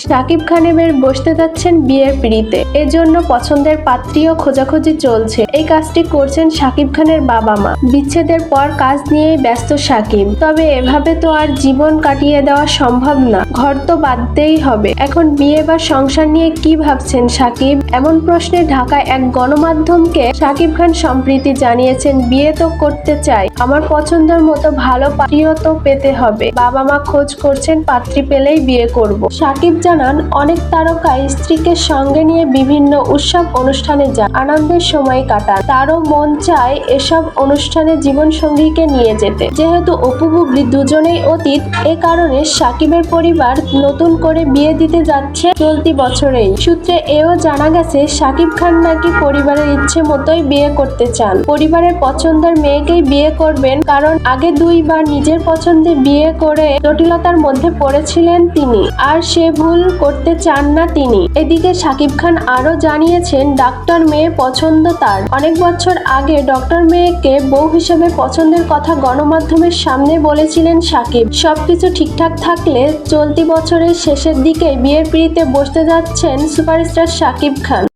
শাকিব খান এবার বসতে যাচ্ছেন বিয়ের পিঁড়িতে। এজন্য পছন্দের পাত্রীও খোঁজাখুঁজি চলছে। এই কাজটি করছেন শাকিব খানের বাবা মা। বিচ্ছেদের পর কাজ নিয়েই ব্যস্ত শাকিব। তবে এভাবে তো আর জীবন কাটিয়ে দেওয়া সম্ভব না, ঘর তো বাঁধতেই হবে। এখন বিয়ে বা সংসার নিয়ে কি ভাবছেন শাকিব? এমন প্রশ্নে ঢাকায় এক গণমাধ্যমকে শাকিব খান সম্প্রতি জানিয়েছেন, বিয়ে তো করতে চাই, আমার পছন্দের মতো ভালো পাত্রীও তো পেতে হবে। বাবা মা খোঁজ করছেন, পাত্রী পেলেই বিয়ে করব। শাকিব জানান, অনেক তারকা স্ত্রীকে সঙ্গে নিয়ে বিভিন্ন উৎসব অনুষ্ঠানে যান, আনন্দের সময় কাটান। তারও মন চায় এসব অনুষ্ঠানে জীবনসঙ্গীকে নিয়ে যেতে। যেহেতু অপু বুবলি দুজনেই অতীত, এ কারণে শাকিবের পরিবার নতুন করে বিয়ে দিতে যাচ্ছে চলতি বছরেই। সূত্রে এও জানা গেছে, শাকিব খান নাকি পরিবারের ইচ্ছে মতোই বিয়ে করতে চান। পরিবারের পছন্দের মেয়েকেই বিয়ে করবেন, কারণ আগে দুইবার নিজের পছন্দে বিয়ে করে জটিলতার মধ্যে পড়েছিলেন তিনি, আর সে ভুল করতে চান না তিনি। এদিকে শাকিব খান আরো জানিয়েছেন, ডক্টর মেয়ে পছন্দ তার। অনেক বছর আগে ডক্টর মেয়েকে বউ হিসেবে পছন্দের কথা গণমাধ্যমের সামনে বলেছিলেন শাকিব। সবকিছু ঠিকঠাক থাকলে চলতি বছরের শেষের দিকে বিয়ের পিঁড়িতে বসতে যাচ্ছেন সুপারস্টার শাকিব খান।